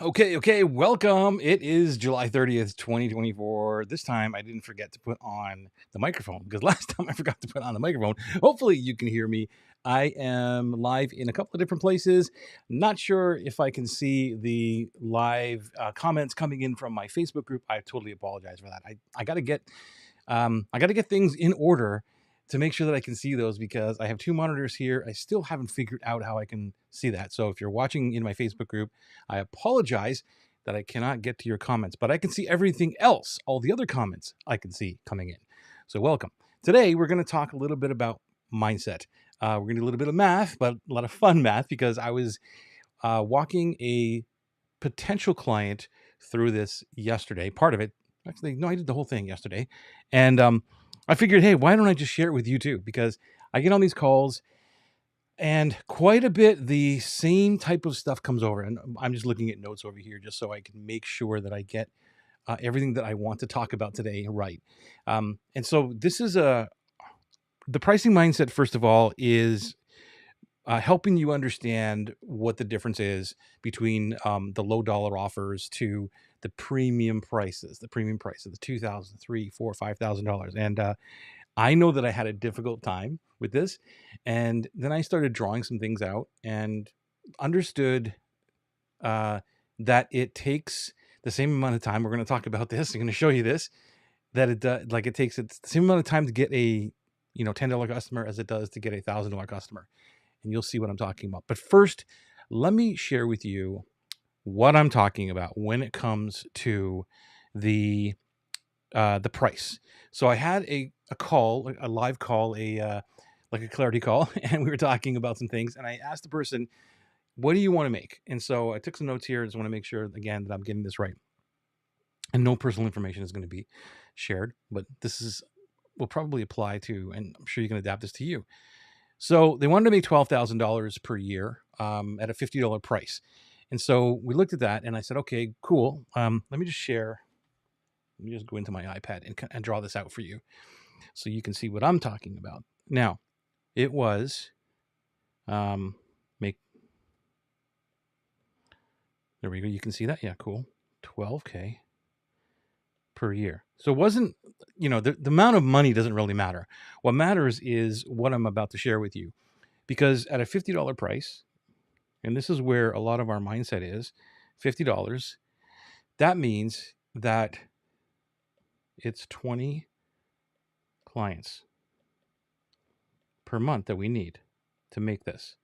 Okay, welcome. It is July 30th, 2024. This time I didn't forget to put on the microphone because last time I forgot to put on the microphone. Hopefully you can hear me. I am live in a couple of different places. Not sure if I can see the live comments coming in from my Facebook group. I totally apologize for that. I got to get things in order to make sure that I can see those because I have two monitors here. I still haven't figured out how I can see that. So if you're watching in my Facebook group, I apologize that I cannot get to your comments, but I can see everything else, all the other comments I can see coming in. So welcome. Today, we're going to talk a little bit about mindset. We're going to do a little bit of math, but a lot of fun math because I was walking a potential client through this yesterday. Part of it, actually, no, I did the whole thing yesterday. And I figured, hey, why don't I just share it with you too? Because I get on these calls and quite a bit the same type of stuff comes over. And I'm just looking at notes over here just so I can make sure that I get everything that I want to talk about today right. And so this is the pricing mindset, first of all, is helping you understand what the difference is between the low dollar offers to the premium prices, the $2,000, $3,000, $4,000, $5,000. And I know that I had a difficult time with this. And then I started drawing some things out and understood that it takes the same amount of time. We're going to talk about this. I'm going to show you this, that it takes the same amount of time to get a $10 customer as it does to get a $1,000 customer. And you'll see what I'm talking about. But first, let me share with you what I'm talking about when it comes to the price. So I had a call, a live call, like a clarity call, and we were talking about some things. And I asked the person, "What do you want to make?" And so I took some notes here. I just want to make sure again that I'm getting this right. And no personal information is going to be shared, but will probably apply to, and I'm sure you can adapt this to you. So they wanted to make $12,000 per year at a $50 price. And so we looked at that and I said, okay, cool. Let me just share. Let me just go into my iPad and draw this out for you so you can see what I'm talking about. Now, it was there we go. You can see that. Yeah, cool. $12K per year. So it wasn't, the amount of money doesn't really matter. What matters is what I'm about to share with you. Because at a $50 price, and this is where a lot of our mindset is, $50, that means that it's 20 clients per month that we need to make this.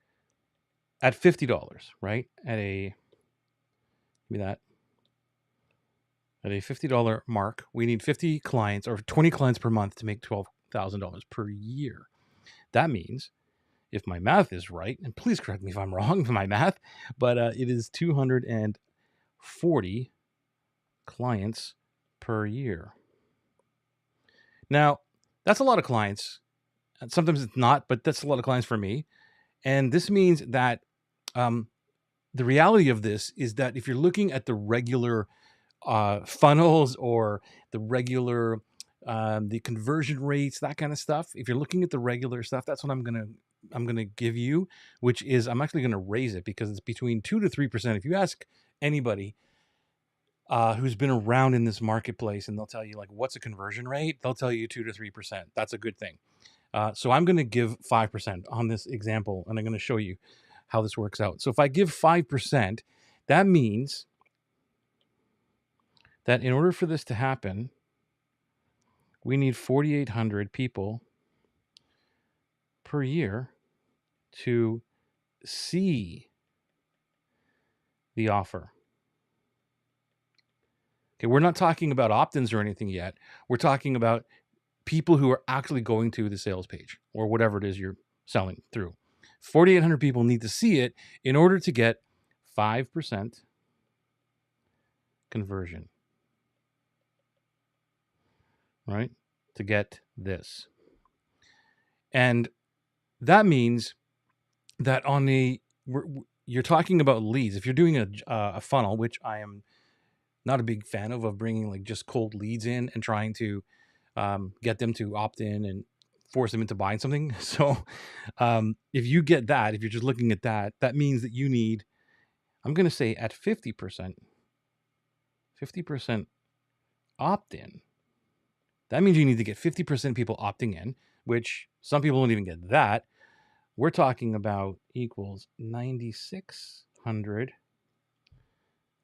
At $50, right? At a $50 mark, we need 50 clients or 20 clients per month to make $12,000 per year. That means, if my math is right, and please correct me if I'm wrong with my math, but it is 240 clients per year. Now, that's a lot of clients. Sometimes it's not, but that's a lot of clients for me. And this means that the reality of this is that if you're looking at the regular funnels or the regular the conversion rates, that kind of stuff, if you're looking at the regular stuff, that's what I'm gonna give you, which is I'm actually gonna raise it because it's between 2 to 3%. If you ask anybody who's been around in this marketplace, and they'll tell you, like, what's a conversion rate? They'll tell you 2 to 3%. That's a good thing. So I'm going to give 5% on this example, and I'm going to show you how this works out. So if I give 5%, that means that in order for this to happen, we need 4,800 people per year to see the offer. Okay, we're not talking about opt-ins or anything yet. We're talking about people who are actually going to the sales page or whatever it is you're selling through. 4,800 people need to see it in order to get 5% conversion, right? To get this. And that means that you're talking about leads. If you're doing a funnel, which I am not a big fan of bringing like just cold leads in and trying to get them to opt in and force them into buying something. So if you're just looking at that, that means that you need, I'm going to say at 50%, 50% opt-in. That means you need to get 50% people opting in, which some people don't even get that. We're talking about equals 9,600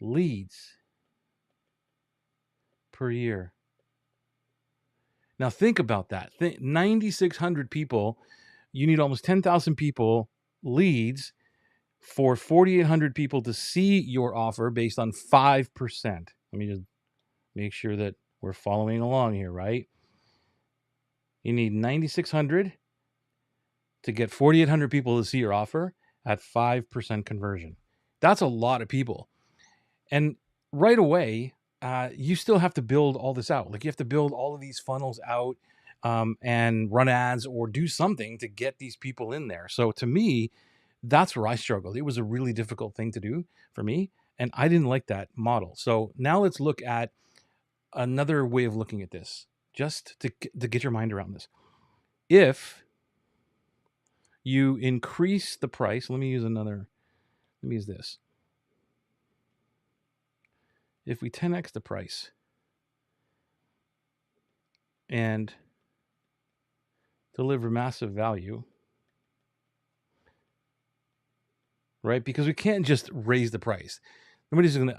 leads per year. Now think about that. 9,600 people, you need almost 10,000 people leads for 4,800 people to see your offer based on 5%. Let me just make sure that we're following along here, right? You need 9,600 to get 4,800 people to see your offer at 5% conversion. That's a lot of people. And right away, you still have to build all this out. Like you have to build all of these funnels out and run ads or do something to get these people in there. So to me, that's where I struggled. It was a really difficult thing to do for me, and I didn't like that model. So now let's look at another way of looking at this, just to get your mind around this. If you increase the price, let me use this. If we 10x the price and deliver massive value, right? Because we can't just raise the price. Nobody's gonna.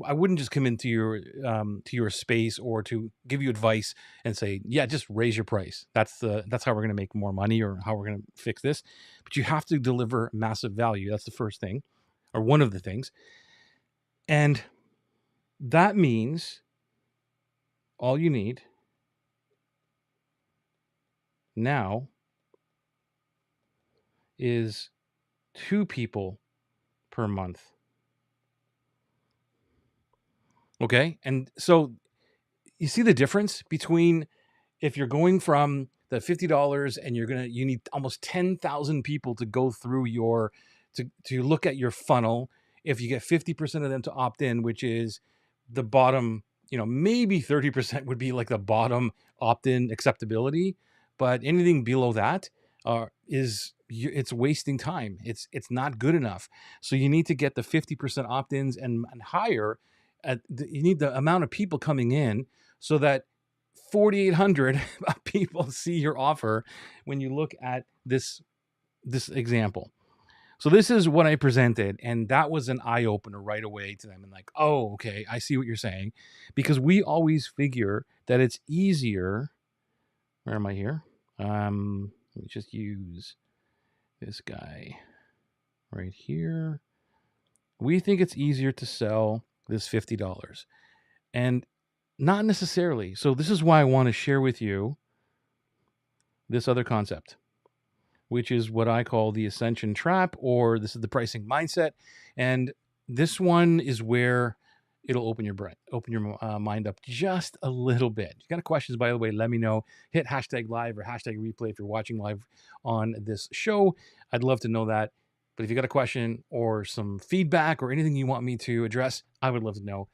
I wouldn't just come into your space or to give you advice and say, yeah, just raise your price. That's how we're gonna make more money or how we're gonna fix this. But you have to deliver massive value. That's the first thing, or one of the things. And that means all you need now is 2 people per month. Okay? And so you see the difference between if you're going from the $50 and you need almost 10,000 people to go through to look at your funnel. If you get 50% of them to opt in, which is the bottom, maybe 30% would be like the bottom opt-in acceptability, but anything below that it's wasting time. It's not good enough. So you need to get the 50% opt-ins and higher. You need the amount of people coming in so that 4,800 people see your offer when you look at this example. So this is what I presented, and that was an eye-opener right away to them. And like, oh, okay, I see what you're saying. Because we always figure that it's easier. Where am I here? Let me just use this guy right here. We think it's easier to sell this $50. And not necessarily. So this is why I want to share with you this other concept, which is what I call the Ascension trap, or this is the pricing mindset. And this one is where it'll open your mind up just a little bit. If you got questions, by the way, let me know. Hit hashtag live or hashtag replay if you're watching live on this show. I'd love to know that. But if you got a question or some feedback or anything you want me to address, I would love to know.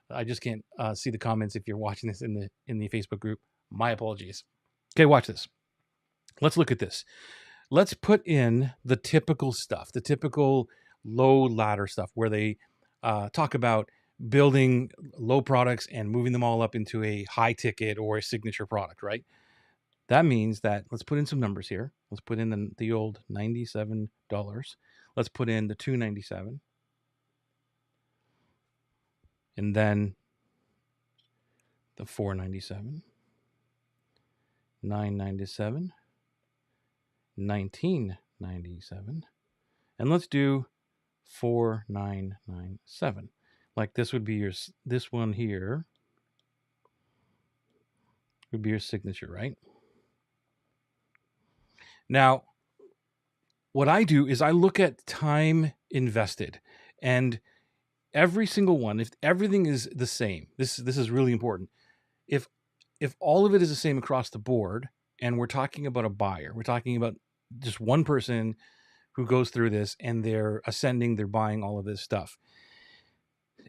I just can't see the comments if you're watching this in the Facebook group. My apologies. Okay, watch this. Let's look at this. Let's put in the typical stuff, the typical low ladder stuff where they talk about building low products and moving them all up into a high ticket or a signature product, right? That means that let's put in some numbers here. Let's put in the old $97. Let's put in the $297. And then the $497, $997, $1997, and let's do $4,997. Like this would be this one here would be your signature, right? Now, what I do is I look at time invested, and every single one, if everything is the same, this is really important. If all of it is the same across the board, and we're talking about a buyer, we're talking about just one person who goes through this and they're ascending, they're buying all of this stuff.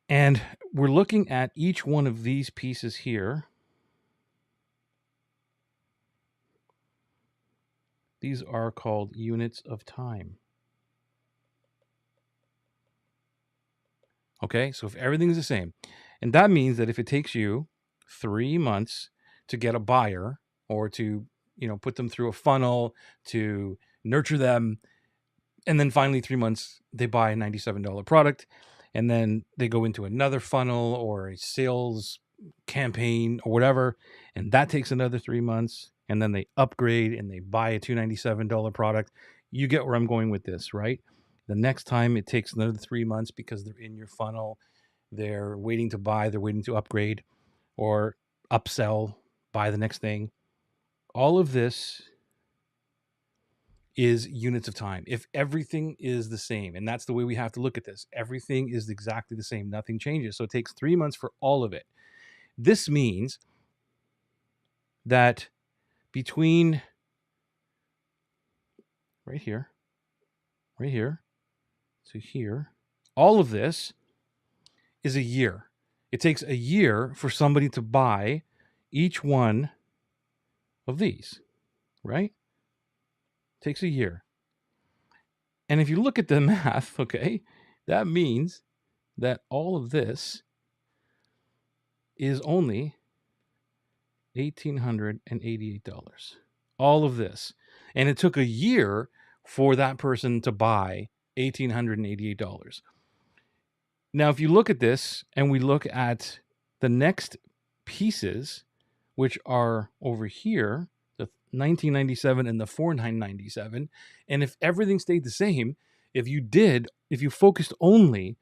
And we're looking at each one of these pieces here. These are called units of time. Okay, so if everything's the same, And that means that if it takes you 3 months to get a buyer, or to, put them through a funnel, to nurture them, and then finally 3 months they buy a $97 product, and then they go into another funnel or a sales campaign or whatever, and that takes another 3 months, and then they upgrade and they buy a $297 product. You get where I'm going with this, right? The next time it takes another 3 months because they're in your funnel, they're waiting to buy, they're waiting to upgrade or upsell, buy the next thing. All of this is units of time. If everything is the same, and that's the way we have to look at this, everything is exactly the same, nothing changes. So it takes 3 months for all of it. This means that between right here to here, all of this is a year. It takes a year for somebody to buy each one of these, right? It takes a year. And if you look at the math, okay, that means that all of this is only $1,888. All of this. And it took a year for that person to buy $1,888. Now, if you look at this and we look at the next pieces, which are over here, the 1997 and the 4997, and if everything stayed the same, if you focused only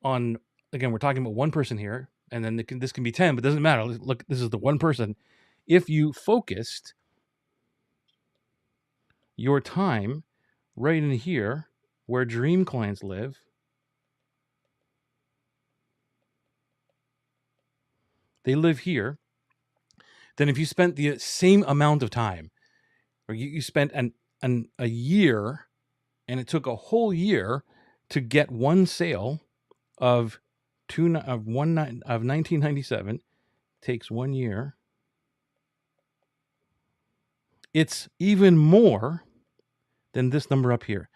on, again, we're talking about one person here, and then this can be 10, but it doesn't matter. Look, this is the one person. If you focused your time right in here where dream clients live, they live here, then if you spent the same amount of time, or you spent a year, and it took a whole year to get one sale of 1997, takes 1 year. It's even more than this number up here.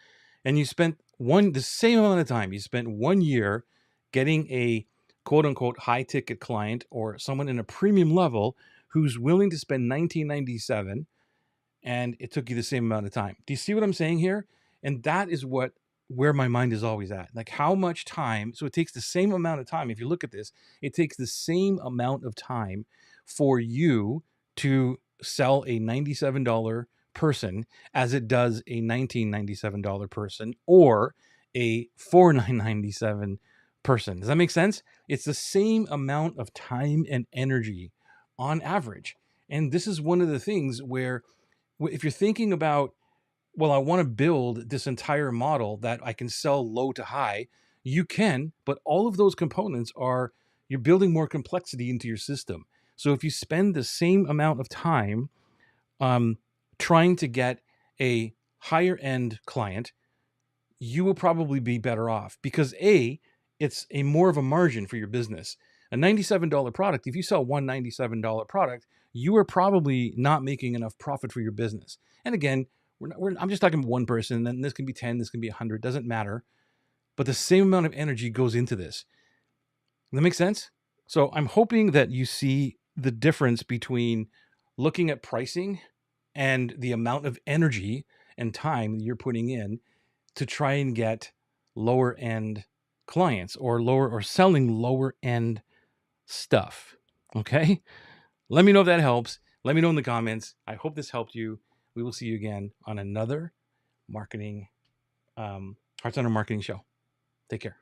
And you spent the same amount of time. You spent 1 year getting a quote unquote high ticket client, or someone in a premium level who's willing to spend $1997, and it took you the same amount of time. Do you see what I'm saying here? And that is where my mind is always at. Like, how much time? So it takes the same amount of time. If you look at this, it takes the same amount of time for you to sell a $97 person as it does a $1997 person or a $4,997 person. Does that make sense? It's the same amount of time and energy on average. And this is one of the things where, if you're thinking about, well, I want to build this entire model that I can sell low to high, you can, but all of those components are, you're building more complexity into your system. So if you spend the same amount of time trying to get a higher end client, you will probably be better off, because it's a more of a margin for your business. A $97 product, if you sell one $97 product, you are probably not making enough profit for your business. And again, I'm just talking about one person, and this can be 10, this can be 100, doesn't matter. But the same amount of energy goes into this. Does that make sense? So I'm hoping that you see the difference between looking at pricing and the amount of energy and time that you're putting in to try and get lower end clients, or selling lower end stuff. Okay? Let me know if that helps. Let me know in the comments. I hope this helped you. We will see you again on another marketing, Heart Center Marketing Show. Take care.